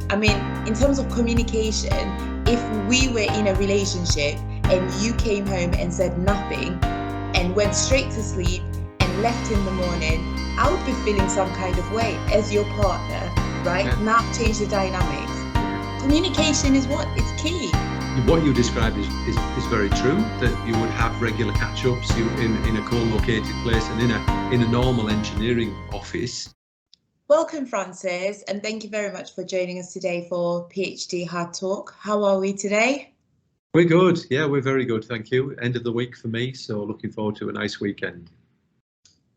I mean, in terms of communication, if we were in a relationship and you came home and said nothing and went straight to sleep and left in the morning, I would be feeling some kind of way as your partner, right? Yeah. Now change the dynamics. Communication is what? It's key. What you described is very true, that you would have regular catch-ups in a co-located place and in a normal engineering office. Welcome, Francis, and thank you very much for joining us today for PhD Hard Talk. How are we today? We're good. Yeah, we're very good. Thank you. End of the week for me, so looking forward to a nice weekend.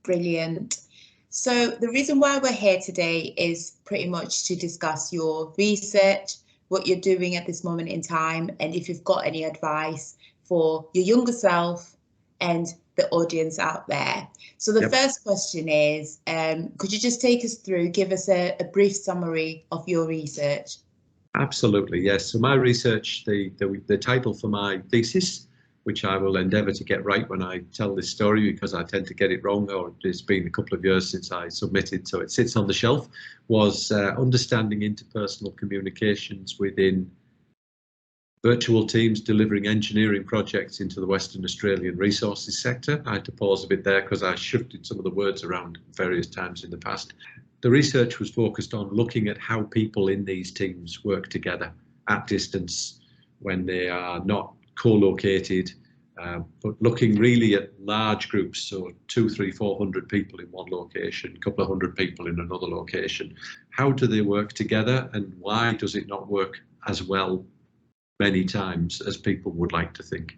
Brilliant. So the reason why we're here today is pretty much to discuss your research, what you're doing at this moment in time, and if you've got any advice for your younger self and the audience out there. So the first question is, could you just take us through, give us a brief summary of your research? Absolutely, yes. So my research, the title for my thesis, which I will endeavour to get right when I tell this story because I tend to get it wrong, or it's been a couple of years since I submitted, so it sits on the shelf, was Understanding Interpersonal Communications within Virtual Teams Delivering Engineering Projects into the Western Australian Resources Sector. I had to pause a bit there because I shifted some of the words around various times in the past. The research was focused on looking at how people in these teams work together at distance when they are not co-located, but looking really at large groups, so 200, 300, 400 people in one location, a couple of hundred people in another location. How do they work together, and why does it not work as well many times as people would like to think?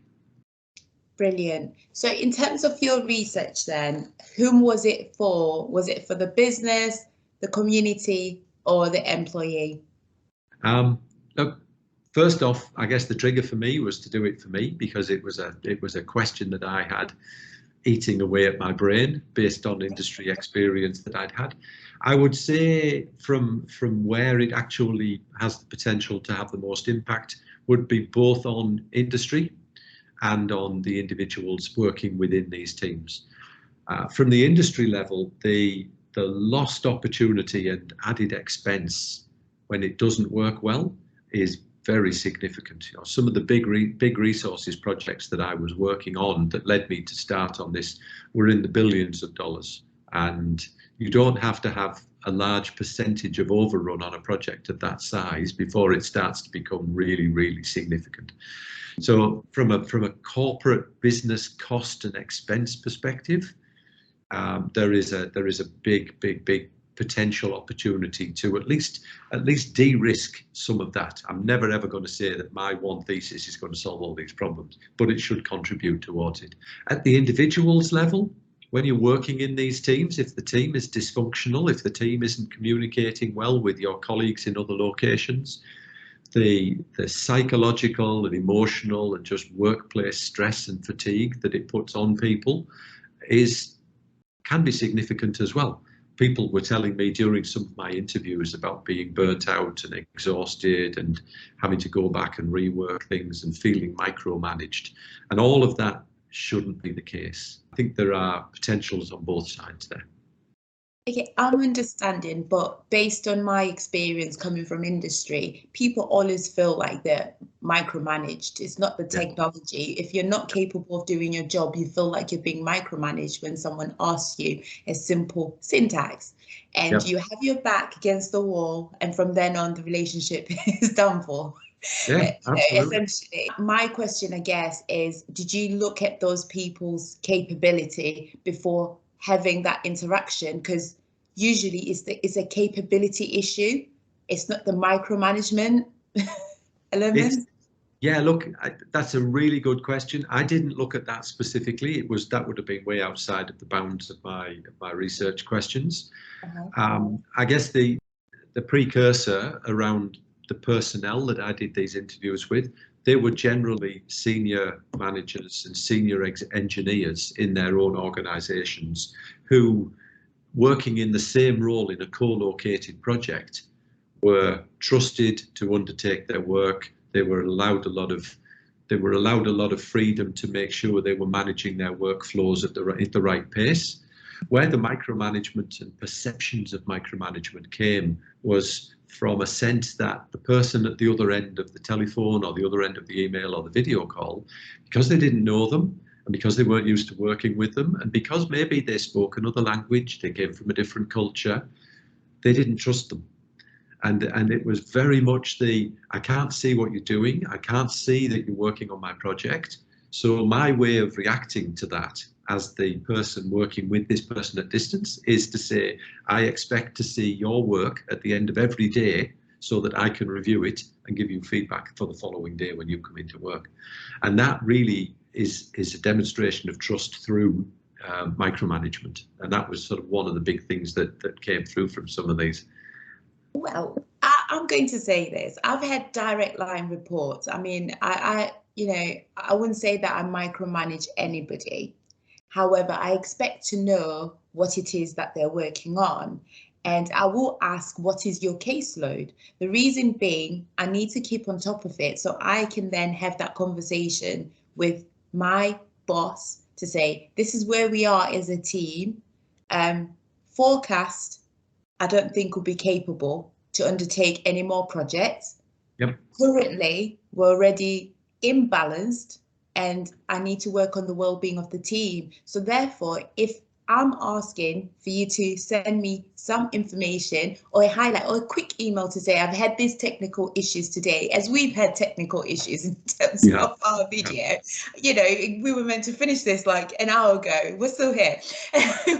Brilliant. So in terms of your research then, whom was it for? Was it for the business, the community, or the employee? Look, first off, I guess the trigger for me was to do it for me because it was a question that I had eating away at my brain based on industry experience that I'd had. I would say from where it actually has the potential to have the most impact would be both on industry and on the individuals working within these teams. From the industry level, the lost opportunity and added expense when it doesn't work well is very significant. You know, some of the big resources projects that I was working on that led me to start on this were in the billions of dollars, and you don't have to have a large percentage of overrun on a project of that size before it starts to become really, really significant. So from a corporate business cost and expense perspective, there is a big potential opportunity to at least de-risk some of that. I'm never ever going to say that my one thesis is going to solve all these problems, but it should contribute towards it. At the individual's level, when you're working in these teams, if the team is dysfunctional, if the team isn't communicating well with your colleagues in other locations, the psychological and emotional and just workplace stress and fatigue that it puts on people can be significant as well. People were telling me during some of my interviews about being burnt out and exhausted and having to go back and rework things and feeling micromanaged. And all of that shouldn't be the case. I think there are potentials on both sides there. Okay, I'm understanding, but based on my experience coming from industry, people always feel like they're micromanaged. It's not the technology. If you're not capable of doing your job, you feel like you're being micromanaged when someone asks you a simple syntax and you have your back against the wall, and from then on the relationship is done for. Yeah, absolutely. Essentially, my question, I guess, is did you look at those people's capability before having that interaction? Because usually it's a capability issue. It's not the micromanagement element. Yeah, look, that's a really good question. I didn't look at that specifically. That would have been way outside of the bounds of my research questions. I guess the precursor around the personnel that I did these interviews with, they were generally senior managers and senior engineers in their own organizations who, working in the same role in a co-located project, were trusted to undertake their work. They were allowed a lot of freedom to make sure they were managing their workflows at the right pace. Where the micromanagement and perceptions of micromanagement came was from a sense that the person at the other end of the telephone or the other end of the email or the video call, because they didn't know them and because they weren't used to working with them and because maybe they spoke another language, they came from a different culture, they didn't trust them. And it was very much the, I can't see what you're doing, I can't see that you're working on my project. So my way of reacting to that as the person working with this person at distance is to say, I expect to see your work at the end of every day so that I can review it and give you feedback for the following day when you come into work. And that really is a demonstration of trust through micromanagement. And that was sort of one of the big things that came through from some of these. Well, I'm going to say this. I've had direct line reports. I mean, I wouldn't say that I micromanage anybody. However, I expect to know what it is that they're working on. And I will ask, what is your caseload? The reason being, I need to keep on top of it so I can then have that conversation with my boss to say, this is where we are as a team. Forecast, I don't think will be capable to undertake any more projects. Yep. Currently, we're already imbalanced and I need to work on the well-being of the team. So therefore, if I'm asking for you to send me some information or a highlight or a quick email to say, I've had these technical issues today, as we've had technical issues in terms of our video. You know, we were meant to finish this like an hour ago. We're still here,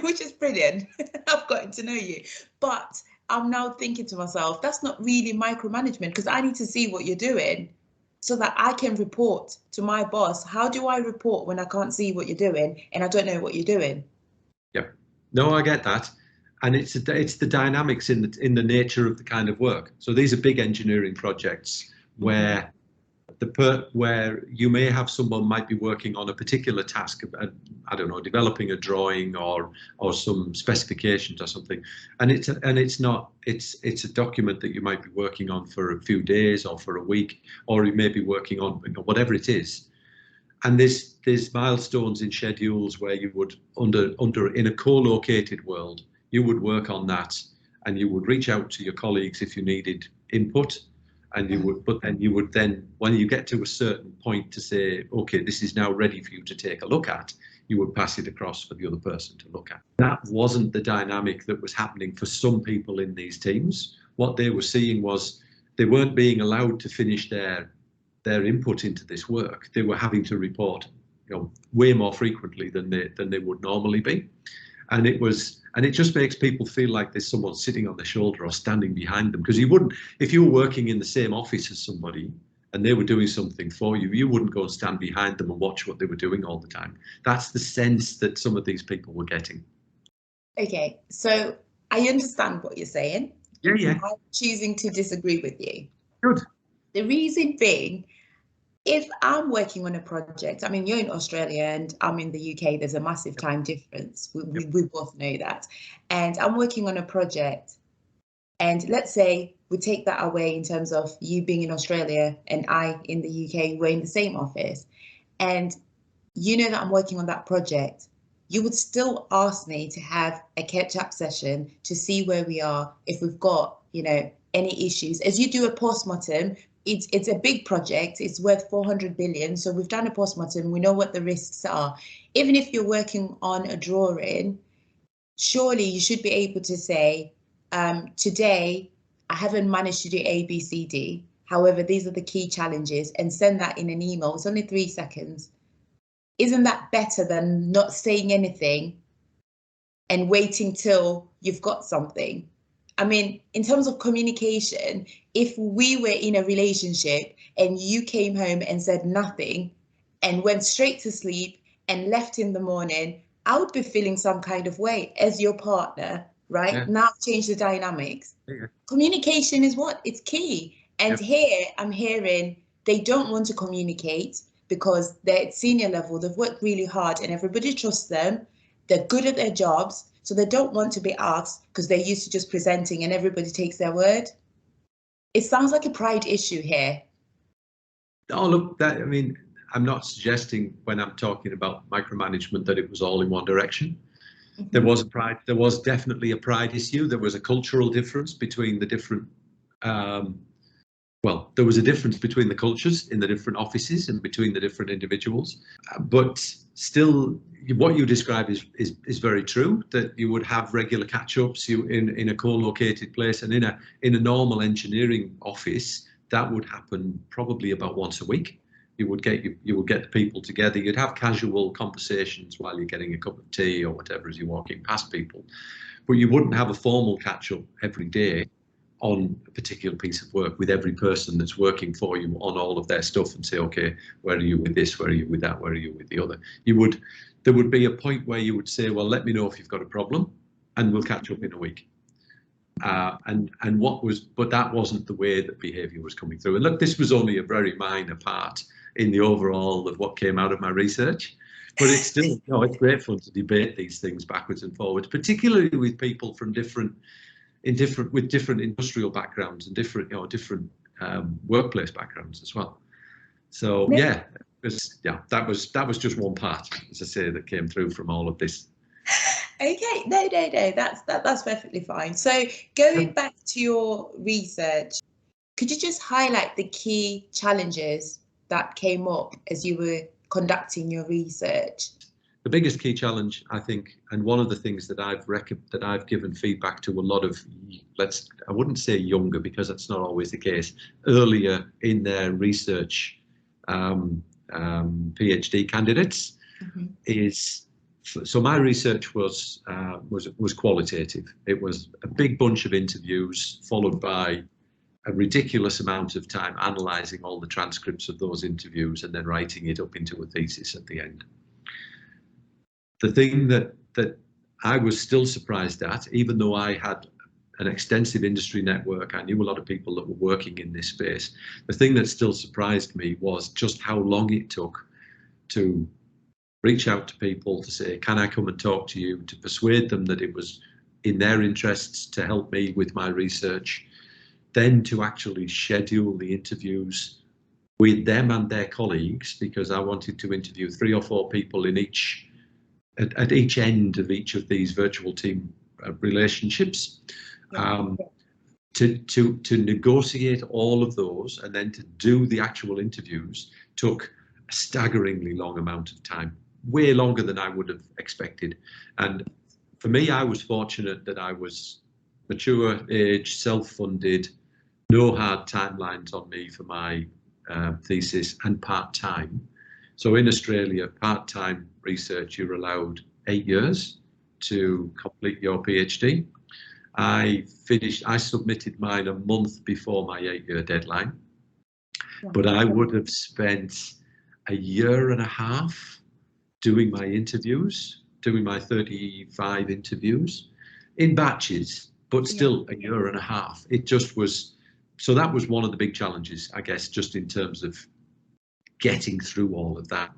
which is brilliant. I've gotten to know you. But I'm now thinking to myself, that's not really micromanagement because I need to see what you're doing so that I can report to my boss. How do I report when I can't see what you're doing and I don't know what you're doing? Yep. No, I get that. And it's the dynamics in the nature of the kind of work. So these are big engineering projects where where you may have someone might be working on a particular task, I don't know, developing a drawing or some specifications or something, and it's a document that you might be working on for a few days or for a week, or you may be working on, you know, whatever it is. And there's milestones in schedules where you would in a co-located world, you would work on that and you would reach out to your colleagues if you needed input. And you would, but then you would when you get to a certain point to say, okay, this is now ready for you to take a look at, you would pass it across for the other person to look at. That wasn't the dynamic that was happening for some people in these teams. What they were seeing was they weren't being allowed to finish their input into this work. They were having to report, you know, way more frequently than they would normally be. And it just makes people feel like there's someone sitting on their shoulder or standing behind them, because you wouldn't, if you were working in the same office as somebody and they were doing something for you, you wouldn't go and stand behind them and watch what they were doing all the time. That's the sense that some of these people were getting. Okay, so I understand what you're saying. Yeah. I'm choosing to disagree with you. Good. The reason being, if I'm working on a project, I mean, you're in Australia and I'm in the UK, there's a massive time difference. We both know that. And I'm working on a project. And let's say we take that away in terms of you being in Australia and I in the UK, we're in the same office. And you know that I'm working on that project. You would still ask me to have a catch-up session to see where we are, if we've got, you know, any issues. As you do a postmortem, it's a big project, it's worth 400 billion. So we've done a postmortem, we know what the risks are. Even if you're working on a drawing, surely you should be able to say, today, I haven't managed to do A, B, C, D. However, these are the key challenges, and send that in an email. It's only 3 seconds. Isn't that better than not saying anything and waiting till you've got something? I mean, in terms of communication, if we were in a relationship and you came home and said nothing and went straight to sleep and left in the morning, I would be feeling some kind of way as your partner, right? Yeah. Now change the dynamics. Yeah. Communication is what? It's key. And here I'm hearing they don't want to communicate because they're at senior level, they've worked really hard and everybody trusts them. They're good at their jobs. So they don't want to be asked because they're used to just presenting and everybody takes their word. It sounds like a pride issue here. Oh, look, I mean, I'm not suggesting when I'm talking about micromanagement that it was all in one direction. Mm-hmm. There was definitely a pride issue. There was a cultural difference between the different well, there was a difference between the cultures in the different offices and between the different individuals, but still what you describe is very true, that you would have regular catch-ups in a co-located place, and in a normal engineering office that would happen probably about once a week. You would get the people together, you'd have casual conversations while you're getting a cup of tea or whatever as you're walking past people, but you wouldn't have a formal catch-up every day on a particular piece of work with every person that's working for you on all of their stuff and say, okay, where are you with this, where are you with that, where are you with the other. There would be a point where you would say, well, let me know if you've got a problem and we'll catch up in a week. But that wasn't the way that behaviour was coming through. And look, this was only a very minor part in the overall of what came out of my research, but it's still, it's great fun to debate these things backwards and forwards, particularly with people from different industrial backgrounds and different workplace backgrounds as well. So that was just one part, as I say, that came through from all of this. Okay, no, that's perfectly fine. So going back to your research, could you just highlight the key challenges that came up as you were conducting your research? The biggest key challenge, I think, and one of the things that I've given feedback to a lot of, I wouldn't say younger, because that's not always the case, earlier in their research PhD candidates, is, so my research was qualitative. It was a big bunch of interviews followed by a ridiculous amount of time analysing all the transcripts of those interviews and then writing it up into a thesis at the end. The thing that I was still surprised at, even though I had an extensive industry network, I knew a lot of people that were working in this space, the thing that still surprised me was just how long it took to reach out to people to say, can I come and talk to you, to persuade them that it was in their interests to help me with my research, then to actually schedule the interviews with them and their colleagues, because I wanted to interview 3 or 4 people in at each end of each of these virtual team relationships, to negotiate all of those and then to do the actual interviews took a staggeringly long amount of time, way longer than I would have expected. And for me, I was fortunate that I was mature age, self-funded, no hard timelines on me for my thesis, and part-time. So in Australia, part-time research, you're allowed 8 years to complete your PhD. I submitted mine a month before my 8-year deadline, but I would have spent a year and a half doing my interviews, doing my 35 interviews in batches, but still a year and a half. It just was, so that was one of the big challenges, I guess, just in terms of getting through all of that.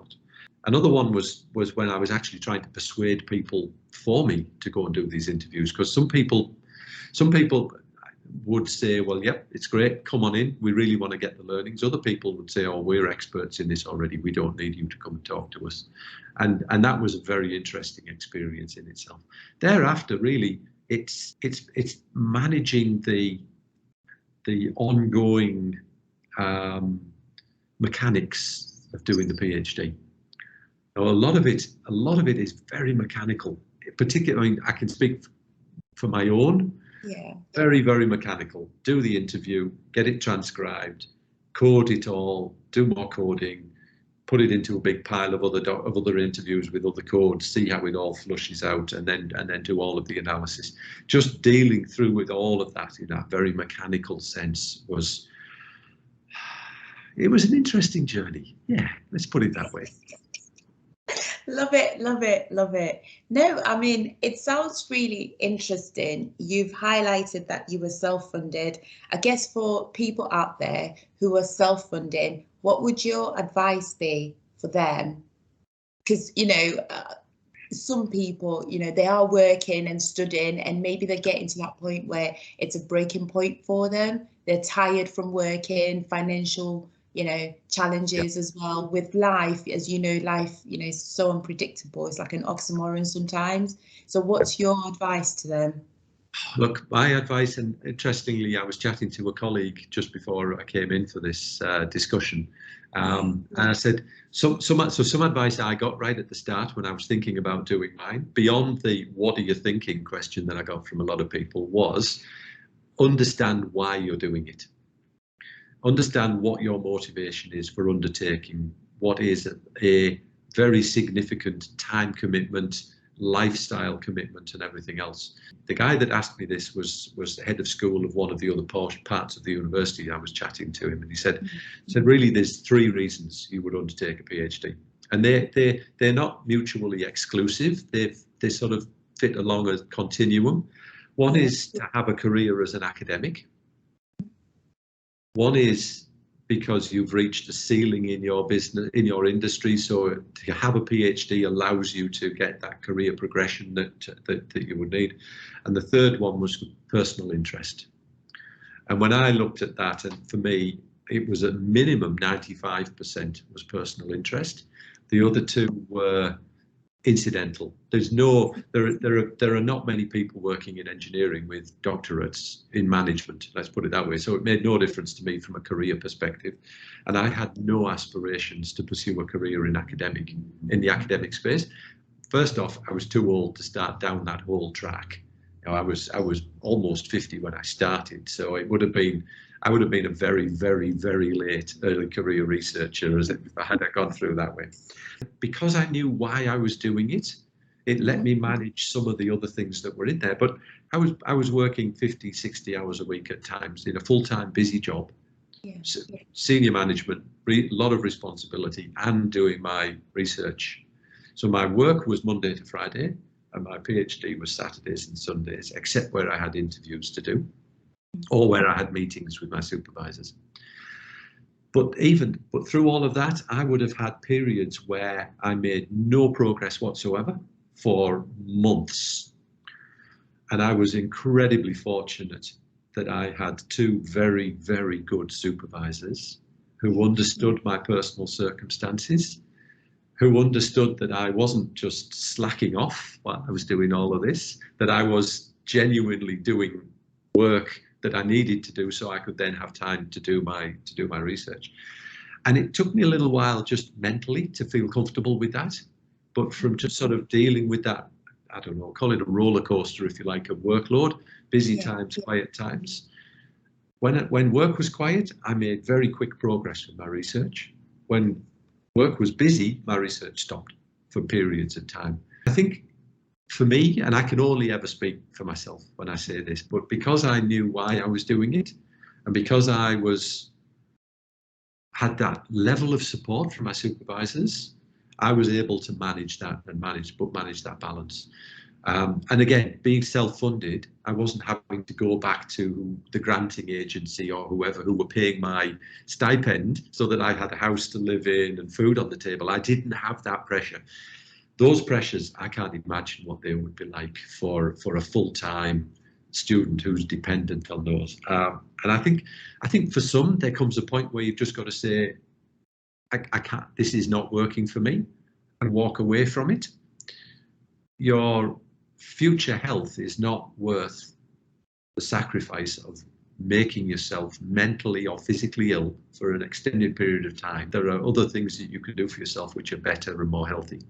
Another one was when I was actually trying to persuade people for me to go and do these interviews, because some people would say, well, yep, it's great, come on in, we really want to get the learnings. Other people would say, oh, we're experts in this already, we don't need you to come and talk to us. And that was a very interesting experience in itself. Thereafter, really, it's managing the ongoing mechanics of doing the PhD. Now, a lot of it is very mechanical. Particularly, I can speak for my own. Very, very mechanical. Do the interview, get it transcribed, code it all, do more coding, put it into a big pile of other interviews with other codes, see how it all flushes out, and then do all of the analysis. Just dealing through with all of that in that very mechanical sense was an interesting journey. Yeah, let's put it that way. Love it, love it, love it. No, I mean, it sounds really interesting. You've highlighted that you were self-funded. I guess for people out there who are self-funding, what would your advice be for them? Because, some people, they are working and studying, and maybe they're getting to that point where it's a breaking point for them. They're tired from working, financial challenges as well with life. As life, is so unpredictable. It's like an oxymoron sometimes. So what's your advice to them? Look, my advice, and interestingly, I was chatting to a colleague just before I came in for this discussion, and I said, some advice I got right at the start when I was thinking about doing mine, beyond the "what are you thinking" question that I got from a lot of people, was understand why you're doing it. Understand what your motivation is for undertaking what is a very significant time commitment, lifestyle commitment, and everything else. The guy that asked me this was the head of school of one of the other parts of the university. I was chatting to him, and he said really there's 3 reasons you would undertake a PhD, and they're not mutually exclusive. They sort of fit along a continuum. One is to have a career as an academic. One is because you've reached a ceiling in your business, in your industry, so to have a PhD allows you to get that career progression that you would need. And the third one was personal interest. And when I looked at that, and for me, it was a minimum 95% was personal interest. The other 2 were incidental. There are not many people working in engineering with doctorates in management, let's put it that way. So it made no difference to me from a career perspective, and I had no aspirations to pursue a career in the academic space. First off, I was too old to start down that whole track. You know, I was almost 50 when I started, so I would have been a very, very, very late early career researcher if I had gone through that way. Because I knew why I was doing it, it let me manage some of the other things that were in there. But I was working 50, 60 hours a week at times in a full-time busy job, senior management, a lot of responsibility, and doing my research. So my work was Monday to Friday, and my PhD was Saturdays and Sundays, except where I had interviews to do or where I had meetings with my supervisors. But through all of that, I would have had periods where I made no progress whatsoever for months. And I was incredibly fortunate that I had 2 very, very good supervisors who understood my personal circumstances, who understood that I wasn't just slacking off while I was doing all of this, that I was genuinely doing work that I needed to do so I could then have time to do my research. And it took me a little while just mentally to feel comfortable with that. But from just sort of dealing with that, I don't know, call it a roller coaster if you like, of workload, busy times, quiet times. When work was quiet, I made very quick progress with my research. When work was busy, my research stopped for periods of time. I think for me, and I can only ever speak for myself when I say this, but because I knew why I was doing it, and because I had that level of support from my supervisors, I was able to manage that and manage that balance. And again, being self-funded, I wasn't having to go back to the granting agency or whoever who were paying my stipend so that I had a house to live in and food on the table. I didn't have that pressure. Those pressures, I can't imagine what they would be like for a full-time student who's dependent on those. And I think for some, there comes a point where you've just got to say, I can't, this is not working for me, and walk away from it. Your future health is not worth the sacrifice of making yourself mentally or physically ill for an extended period of time. There are other things that you can do for yourself which are better and more healthy.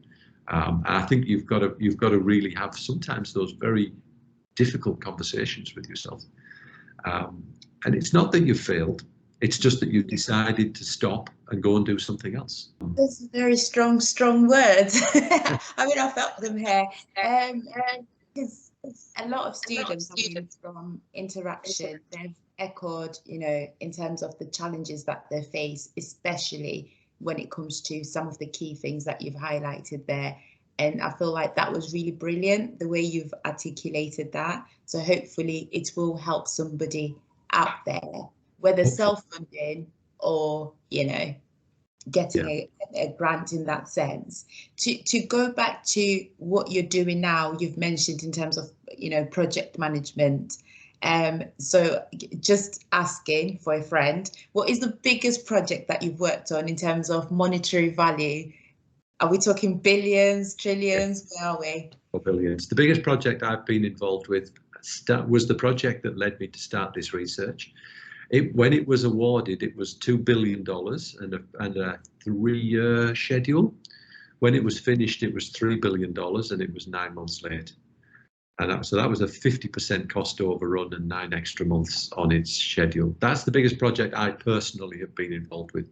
And I think you've got to really have sometimes those very difficult conversations with yourself. And it's not that you've failed, it's just that you've decided to stop and go and do something else. Those are very strong words. I mean, I felt them here. Because a lot of students from interaction, they've echoed, you know, in terms of the challenges that they face, especially when it comes to some of the key things that you've highlighted there. And I feel like that was really brilliant, the way you've articulated that. So hopefully it will help somebody out there, whether self-funding or, you know, getting a grant in that sense. To go back to what you're doing now, you've mentioned in terms of, you know, project management. So just asking for a friend, what is the biggest project that you've worked on in terms of monetary value? Are we talking billions, trillions? Where are we? Or billions. The biggest project I've been involved with, was the project that led me to start this research. When it was awarded, it was $2 billion and a 3-year schedule. When it was finished, it was $3 billion and it was 9 months late. And so that was a 50% cost overrun and 9 extra months on its schedule. That's the biggest project I personally have been involved with.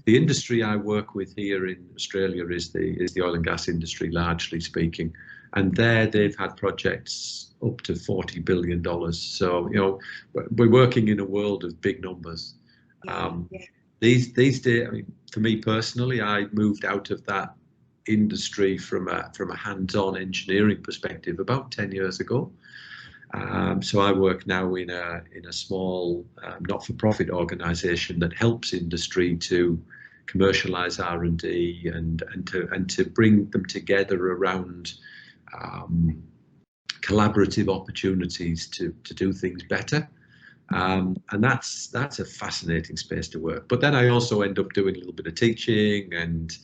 The industry I work with here in Australia is the oil and gas industry, largely speaking. And there they've had projects up to $40 billion. So, you know, we're working in a world of big numbers. These days, I mean, for me personally, I moved out of that industry from a hands-on engineering perspective about 10 years ago. So I work now in a small not-for-profit organisation that helps industry to commercialise R&D and to bring them together around collaborative opportunities to do things better. And that's a fascinating space to work. But then I also end up doing a little bit of teaching and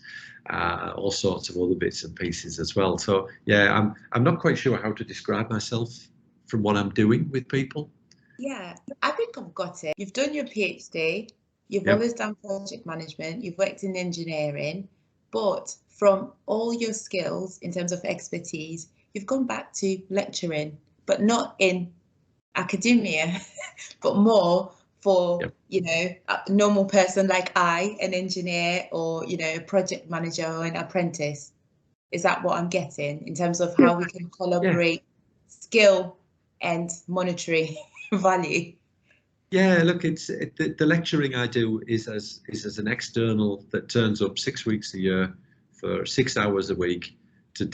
all sorts of other bits and pieces as well. So yeah, I'm not quite sure how to describe myself from what I'm doing with people. Yeah, I think I've got it. You've done your PhD, you've always done project management, you've worked in engineering, but from all your skills in terms of expertise, you've gone back to lecturing, but not in academia, but more for, you know, a normal person like I, an engineer, or, you know, a project manager or an apprentice. Is that what I'm getting in terms of how we can collaborate skill and monetary value? Yeah, look, the lecturing I do is as an external that turns up 6 weeks a year for 6 hours a week to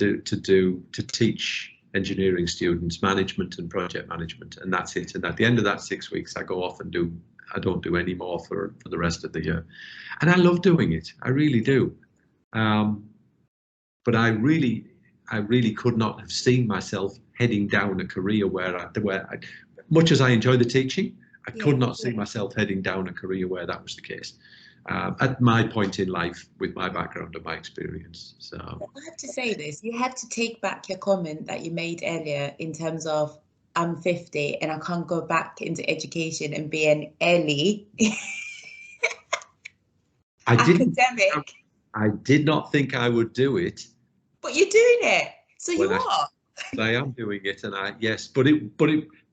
teach engineering students management and project management, and that's it. And at the end of that 6 weeks, I go off and I don't do any more for the rest of the year, and I love doing it. I really do. But I really could not have seen myself heading down a career where much as I enjoy the teaching, I could not see myself heading down a career where that was the case. At my point in life, with my background and my experience. So I have to say this, you have to take back your comment that you made earlier in terms of I'm 50 and I can't go back into education and be an early academic. I did not think I would do it. But you're doing it, so you are. I am doing it, and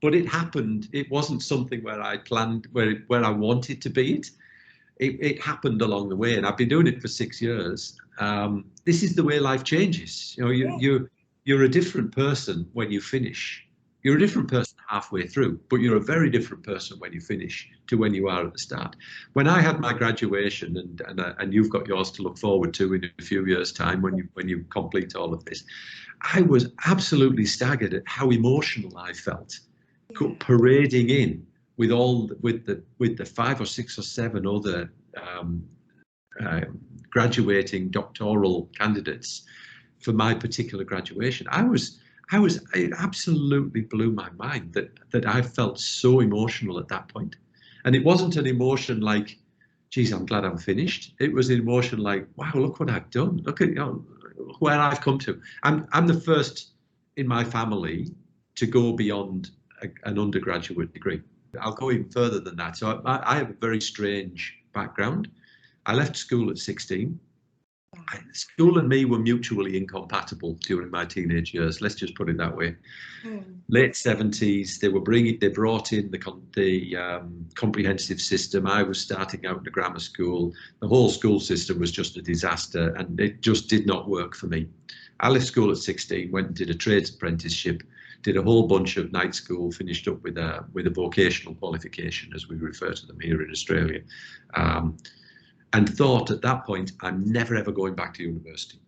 but it happened. It wasn't something where I planned, where I wanted to be it. It happened along the way, and I've been doing it for 6 years. This is the way life changes. You know, you're a different person when you finish. You're a different person halfway through, but you're a very different person when you finish to when you are at the start. When I had my graduation, and you've got yours to look forward to in a few years' time when you complete all of this, I was absolutely staggered at how emotional I felt, parading in with the 5 or 6 or 7 other graduating doctoral candidates for my particular graduation. It absolutely blew my mind that I felt so emotional at that point. And it wasn't an emotion like, geez, I'm glad I'm finished. It was an emotion like, wow, look what I've done. Look at where I've come to. I'm the first in my family to go beyond an undergraduate degree. I'll go even further than that. So I have a very strange background. I left school at 16. School and me were mutually incompatible during my teenage years. Let's just put it that way. Late 70s, they brought in the comprehensive system. I was starting out in the grammar school. The whole school system was just a disaster, and it just did not work for me. I left school at 16, went and did a trades apprenticeship, did a whole bunch of night school, finished up with a vocational qualification, as we refer to them here in Australia. And thought at that point, I'm never ever going back to university.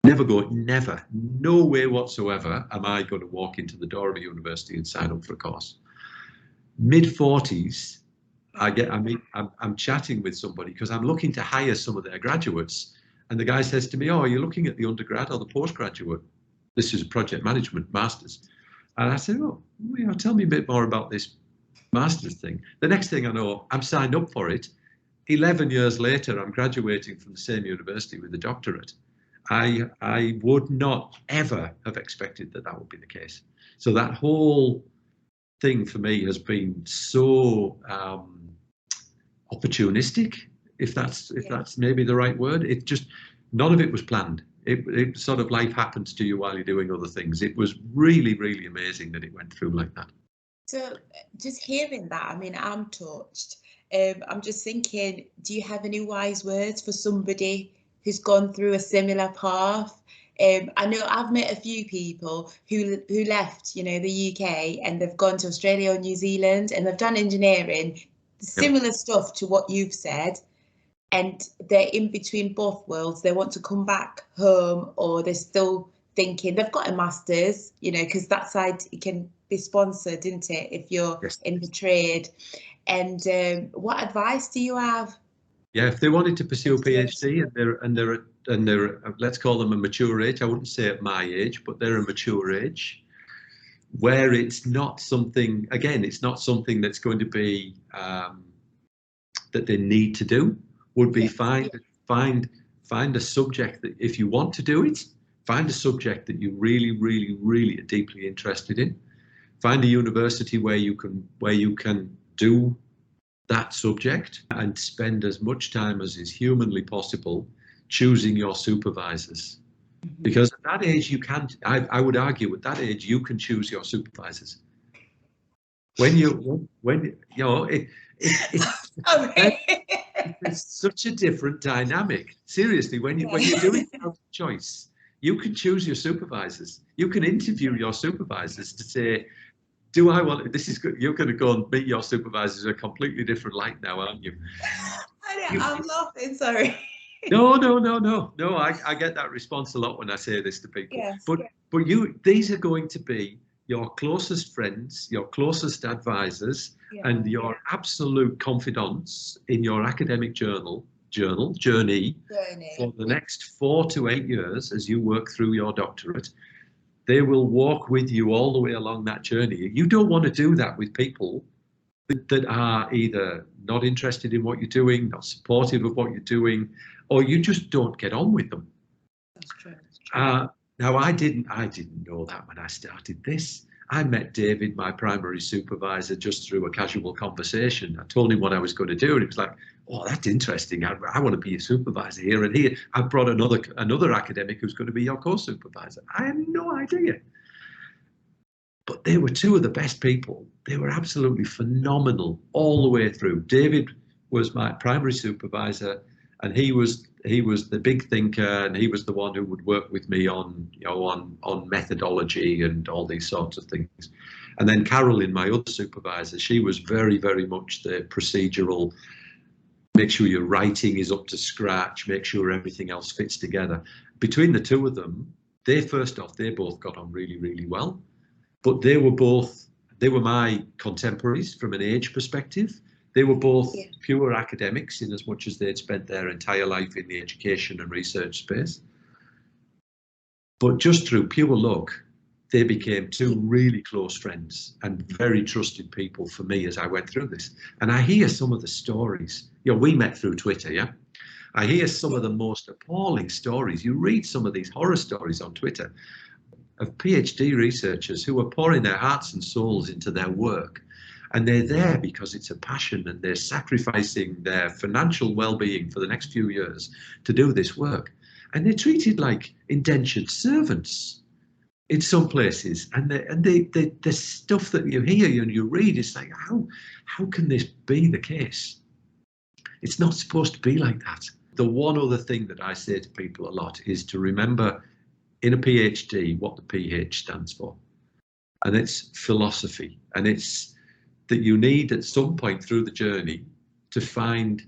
Never, no way whatsoever am I going to walk into the door of a university and sign up for a course. Mid-40s, I'm chatting with somebody because I'm looking to hire some of their graduates, and the guy says to me, "Oh, are you looking at the undergrad or the postgraduate? This is a project management master's." And I said, "Oh, tell me a bit more about this master's thing." The next thing I know, I'm signed up for it. 11 years later, I'm graduating from the same university with a doctorate. I would not ever have expected that would be the case. So that whole thing for me has been so opportunistic, if that's maybe the right word. It just, none of it was planned. It sort of, life happens to you while you're doing other things. It was really, really amazing that it went through like that. So just hearing that, I mean, I'm touched. I'm just thinking, do you have any wise words for somebody who's gone through a similar path? I know I've met a few people who left, you know, the UK, and they've gone to Australia or New Zealand, and they've done engineering, similar stuff to what you've said, and they're in between both worlds. They want to come back home, or they're still thinking they've got a master's, you know, because that side, it can be sponsored, isn't it, if you're in the trade. And what advice do you have? Yeah, if they wanted to pursue a PhD and they're let's call them a mature age, I wouldn't say at my age, but they're a mature age, where it's not something, again, it's not something that's going to be that they need to do, would be find a subject that, if you want to do it, find a subject that you really, really, really are deeply interested in. Find a university where you can do that subject, and spend as much time as is humanly possible choosing your supervisors. Because at that age, you can't, I would argue, at that age, you can choose your supervisors. When you know, it's such a different dynamic. Seriously, when you're doing it out of choice, you can choose your supervisors. You can interview your supervisors to say, do I want, this is good, you're going to go and meet your supervisors in a completely different light now, aren't you? I'm laughing, sorry. No, I get that response a lot when I say this to people. Yes. But these are going to be your closest friends, your closest advisors, and your absolute confidants in your academic journey for the next 4 to 8 years as you work through your doctorate. They will walk with you all the way along that journey. You don't want to do that with people that are either not interested in what you're doing, not supportive of what you're doing, or you just don't get on with them. That's true. Now, I didn't know that when I started this. I met David, my primary supervisor, just through a casual conversation. I told him what I was going to do, and he was like, "Oh, that's interesting. I want to be a supervisor here and here. I've brought another academic who's going to be your co-supervisor." I had no idea. But they were two of the best people. They were absolutely phenomenal all the way through. David was my primary supervisor, and he was the big thinker, and he was the one who would work with me on, you know, on methodology and all these sorts of things. And then Carolyn, my other supervisor, she was very, very much the procedural, make sure your writing is up to scratch, make sure everything else fits together. Between the two of them, they both got on really, really well. But they were my contemporaries from an age perspective. They were both pure academics, in as much as they'd spent their entire life in the education and research space. But just through pure luck, they became two really close friends and very trusted people for me as I went through this. And I hear some of the stories. You know, we met through Twitter, yeah? I hear some of the most appalling stories. You read some of these horror stories on Twitter of PhD researchers who are pouring their hearts and souls into their work. And they're there because it's a passion, and they're sacrificing their financial well-being for the next few years to do this work. And they're treated like indentured servants in some places. And the stuff that you hear and you read is like, how can this be the case? It's not supposed to be like that. The one other thing that I say to people a lot is to remember in a PhD what the PH stands for. And it's philosophy. And it's that you need at some point through the journey to find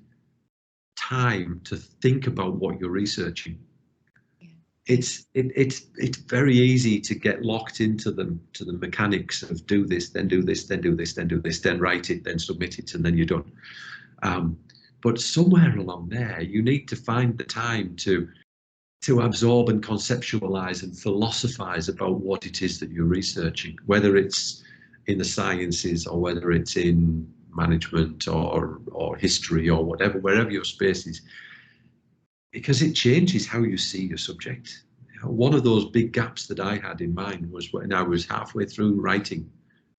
time to think about what you're researching. It's very easy to get locked into the mechanics of do this, then do this, then do this, then do this, then write it, then submit it, and then you're done. But somewhere along there, you need to find the time to absorb and conceptualize and philosophize about what it is that you're researching, whether it's in the sciences or whether it's in management or history or whatever, wherever your space is, because it changes how you see your subject. One of those big gaps that I had in mind was when I was halfway through writing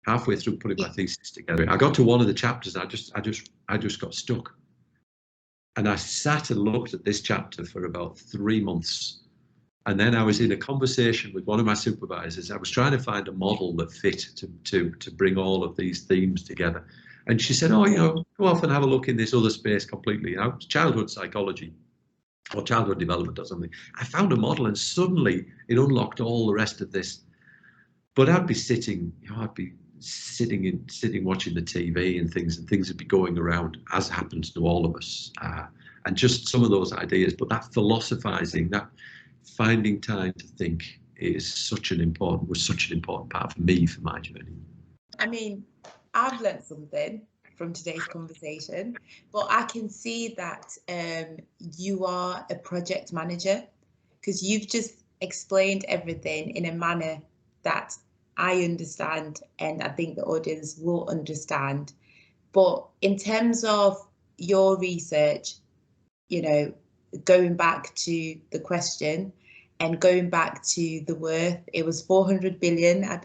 halfway through putting my thesis together. I got to one of the chapters. I just got stuck, and I sat and looked at this chapter for about 3 months. And then I was in a conversation with one of my supervisors. I was trying to find a model that fit to bring all of these themes together. And she said, oh, you know, go off and have a look in this other space completely, you know, childhood psychology or childhood development or something. I found a model, and suddenly it unlocked all the rest of this. But I'd be sitting, you know, sitting watching the TV and things would be going around, as happens to all of us. And just some of those ideas, but that philosophizing, that finding time to think was such an important part for me, for my journey. I mean, I've learned something from today's conversation, but I can see that you are a project manager, because you've just explained everything in a manner that I understand, and I think the audience will understand. But in terms of your research, you know, going back to the question and going back to the worth, it was 400 billion. I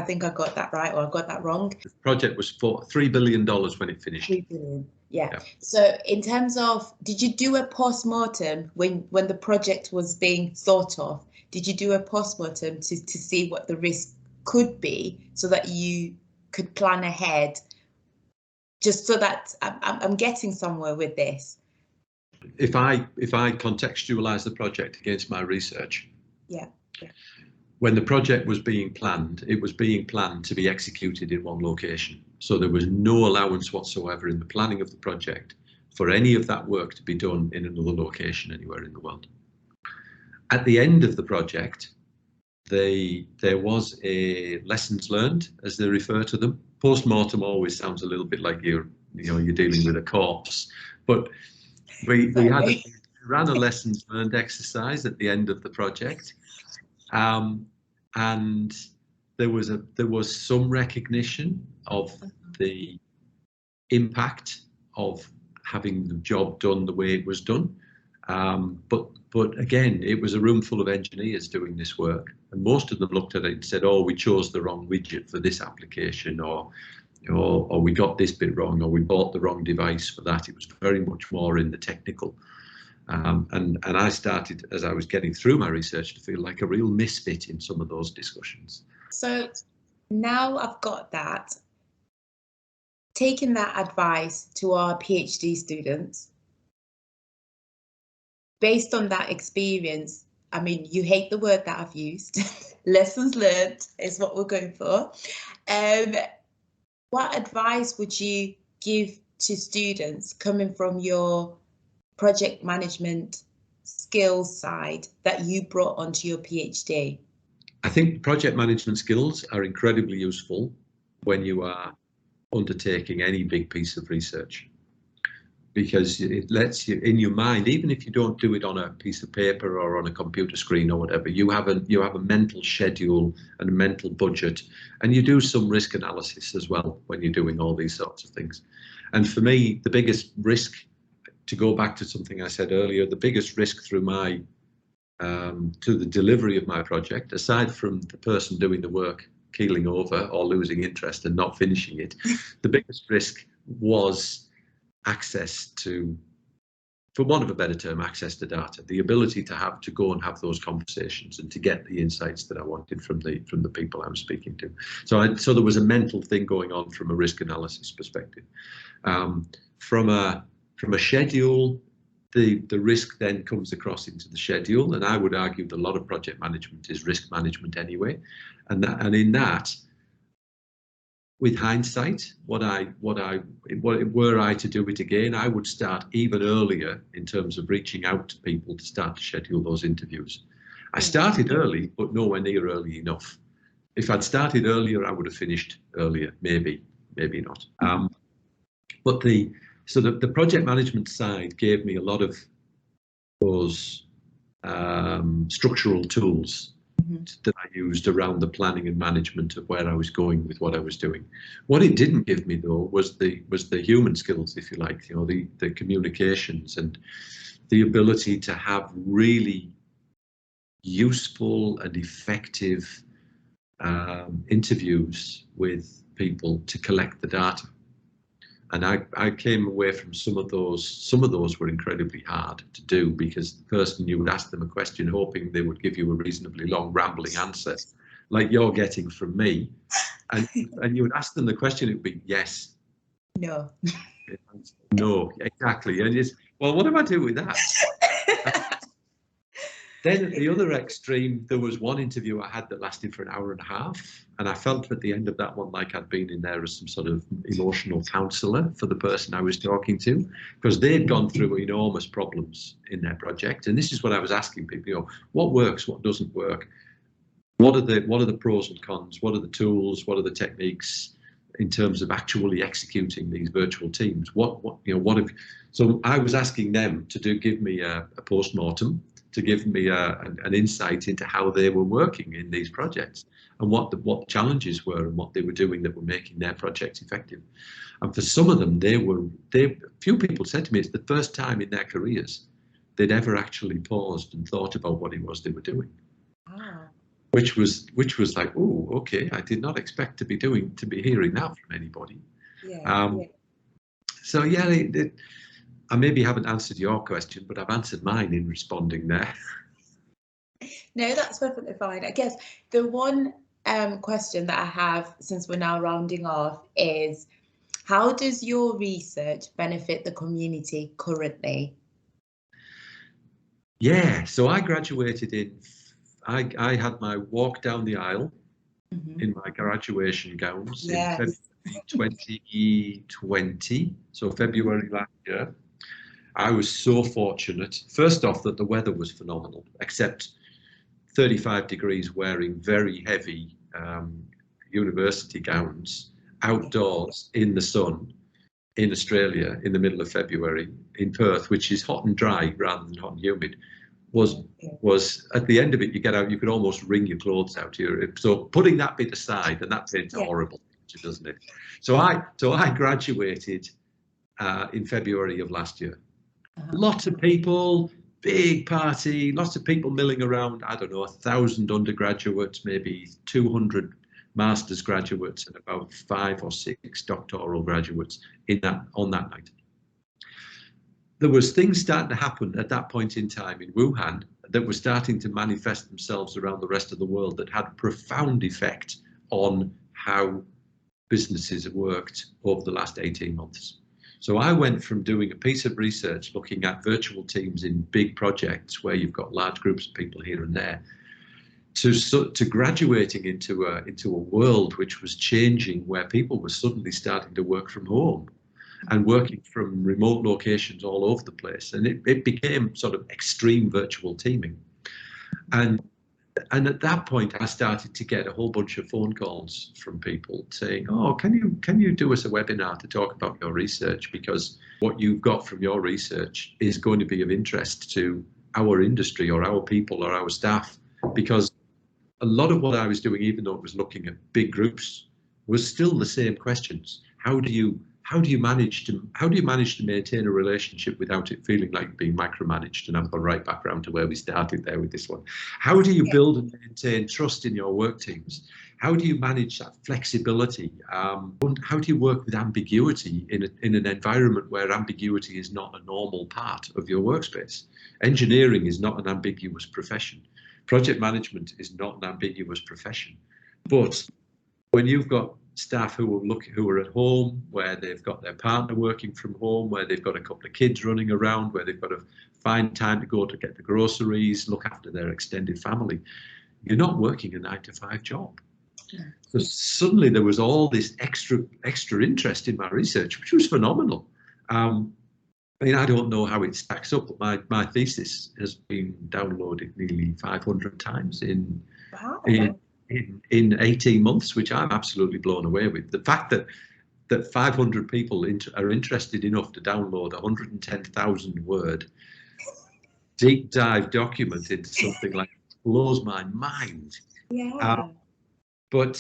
think I got that right, or I got that wrong. The project was for $3 billion when it finished. 3 billion, yeah. So in terms of, did you do a postmortem when the project was being thought of? Did you do a postmortem to see what the risk could be, so that you could plan ahead, just so that I'm getting somewhere with this? If I contextualize the project against my research, when the project was being planned, it was being planned to be executed in one location. So there was no allowance whatsoever in the planning of the project for any of that work to be done in another location anywhere in the world. At the end of the project, there was a lessons learned, as they refer to them. Postmortem always sounds a little bit like you're dealing with a corpse, but we ran a lessons learned exercise at the end of the project, and there was some recognition of the impact of having the job done the way it was done. But again, it was a room full of engineers doing this work, and most of them looked at it and said, "Oh, we chose the wrong widget for this application," or we got this bit wrong, or we bought the wrong device for that. It was very much more in the technical. And I started, as I was getting through my research, to feel like a real misfit in some of those discussions. So now I've got that, taking that advice to our PhD students, based on that experience, I mean, you hate the word that I've used, lessons learned is what we're going for. What advice would you give to students coming from your project management skills side that you brought onto your PhD? I think project management skills are incredibly useful when you are undertaking any big piece of research, because it lets you, in your mind, even if you don't do it on a piece of paper or on a computer screen or whatever, you have a mental schedule and a mental budget, and you do some risk analysis as well when you're doing all these sorts of things. And for me, the biggest risk, to go back to something I said earlier, the biggest risk through my to the delivery of my project, aside from the person doing the work keeling over or losing interest and not finishing it, the biggest risk was access to, for want of a better term, access to data, the ability to go and have those conversations and to get the insights that I wanted from the people I was speaking to. So there was a mental thing going on from a risk analysis perspective. From a schedule, the risk then comes across into the schedule, and I would argue that a lot of project management is risk management anyway, and in that, with hindsight, were I to do it again, I would start even earlier in terms of reaching out to people to start to schedule those interviews. I started early, but nowhere near early enough. If I'd started earlier, I would have finished earlier, maybe not. But the project management side gave me a lot of those structural tools that I used around the planning and management of where I was going with what I was doing. What it didn't give me, though, was the human skills, if you like, the communications and the ability to have really useful and effective interviews with people to collect the data. And I came away from some of those were incredibly hard to do, because the person, you would ask them a question hoping they would give you a reasonably long rambling answer like you're getting from me, and you would ask them the question, it would be yes, no, no, exactly. And it's, well, what do I do with that? Then at the other extreme, there was one interview I had that lasted for an hour and a half, and I felt at the end of that one like I'd been in there as some sort of emotional counsellor for the person I was talking to, because they'd gone through enormous problems in their project. And this is what I was asking people, you know, what works, what doesn't work, what are the pros and cons, what are the tools, what are the techniques in terms of actually executing these virtual teams? So I was asking them to give me a postmortem, to give me an insight into how they were working in these projects, and what the challenges were, and what they were doing that were making their projects effective. And for some of them, few people said to me it's the first time in their careers they'd ever actually paused and thought about what it was they were doing. Wow. Which was like, oh, okay, I did not expect to be hearing that from anybody. Yeah. So yeah, I maybe haven't answered your question, but I've answered mine in responding there. No, that's perfectly fine. I guess the one question that I have, since we're now rounding off, is how does your research benefit the community currently? Yeah, so I graduated I had my walk down the aisle in my graduation gowns in February 2020, so February last year. I was so fortunate, first off, that the weather was phenomenal, except 35 degrees wearing very heavy university gowns outdoors in the sun in Australia in the middle of February in Perth, which is hot and dry rather than hot and humid, was at the end of it, you get out, you could almost wring your clothes out here. So putting that bit aside, and that paints a horrible picture, doesn't it? So I graduated in February of last year. Lots of people, big party, lots of people milling around. I don't know, 1,000 undergraduates, maybe 200 master's graduates, and about 5 or 6 doctoral graduates on that night. There was things starting to happen at that point in time in Wuhan that were starting to manifest themselves around the rest of the world that had a profound effect on how businesses have worked over the last 18 months. So I went from doing a piece of research looking at virtual teams in big projects where you've got large groups of people here and there, to graduating into a world which was changing, where people were suddenly starting to work from home and working from remote locations all over the place. And it became sort of extreme virtual teaming. And at that point, I started to get a whole bunch of phone calls from people saying, oh, can you do us a webinar to talk about your research? Because what you've got from your research is going to be of interest to our industry or our people or our staff. Because a lot of what I was doing, even though it was looking at big groups, was still the same questions. How do you manage to maintain a relationship without it feeling like being micromanaged? And I'm going right back around to where we started there with this one. How do you build and maintain trust in your work teams? How do you manage that flexibility? How do you work with ambiguity in an environment where ambiguity is not a normal part of your workspace? Engineering is not an ambiguous profession. Project management is not an ambiguous profession. But when you've got staff who are at home, where they've got their partner working from home, where they've got a couple of kids running around, where they've got to find time to go to get the groceries, look after their extended family, you're not working a 9-to-5 job. So suddenly there was all this extra interest in my research, which was phenomenal. I mean, I don't know how it stacks up, but my thesis has been downloaded nearly 500 times in 18 months, which I'm absolutely blown away with. The fact that 500 people are interested enough to download a 110,000 word deep dive document into something like that blows my mind. Yeah. But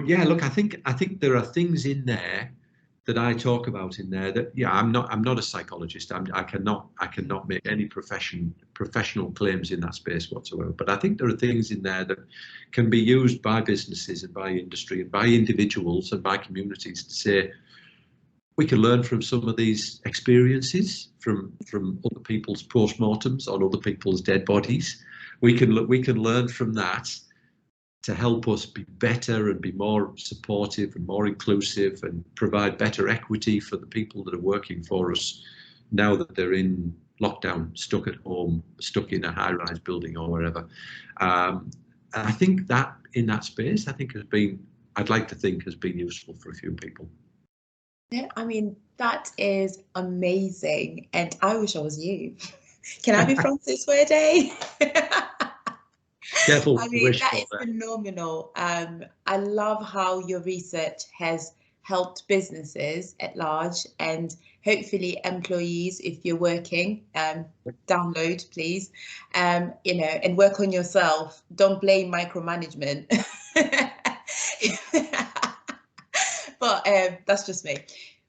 yeah, look, I think there are things in there that I talk about in there, that yeah, I'm not a psychologist. I cannot make any professional claims in that space whatsoever. But I think there are things in there that can be used by businesses and by industry and by individuals and by communities to say, we can learn from some of these experiences from other people's postmortems on other people's dead bodies. We can learn from that to help us be better and be more supportive and more inclusive and provide better equity for the people that are working for us now that they're in lockdown, stuck at home, stuck in a high-rise building or wherever. And I think that in that space, I think I'd like to think has been useful for a few people. Yeah, I mean, that is amazing. And I wish I was you. Can I be Francis for a day? Careful. I mean, that is phenomenal. I love how your research has helped businesses at large and hopefully employees, if you're working, download, please, you know, and work on yourself. Don't blame micromanagement. But that's just me.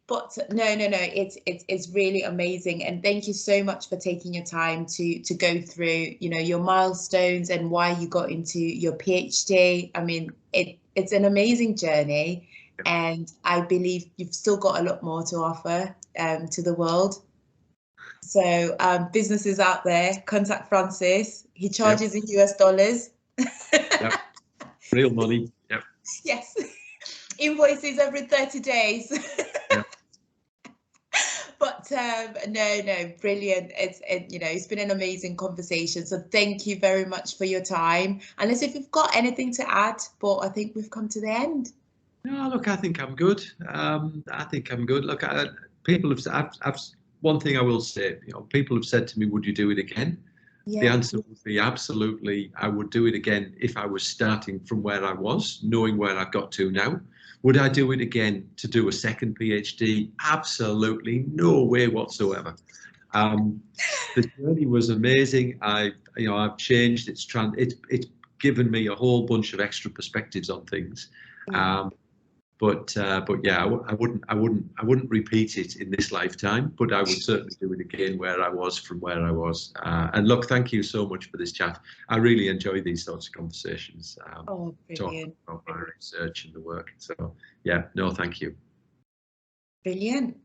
But no, it's really amazing, and thank you so much for taking your time to go through, you know, your milestones and why you got into your PhD. I mean, it's an amazing journey, and I believe you've still got a lot more to offer to the world. So businesses out there, contact Francis. He charges in US dollars. Yep. Real money. Yep. Yes. Invoices every 30 days. Yep. But no, brilliant. It's been an amazing conversation. So thank you very much for your time. Unless if you've got anything to add, but I think we've come to the end. No, look, I think I'm good. I think I'm good. Look, people have. One thing I will say, you know, people have said to me, "Would you do it again?" Yeah. The answer would be absolutely. I would do it again if I was starting from where I was, knowing where I've got to now. Would I do it again to do a second PhD? Absolutely no way whatsoever. The journey was amazing. I've changed. It's given me a whole bunch of extra perspectives on things. But yeah, I wouldn't repeat it in this lifetime, but I would certainly do it again where I was from where I was. And look, thank you so much for this chat. I really enjoy these sorts of conversations. Talking about my research and the work. So yeah, no, thank you. Brilliant.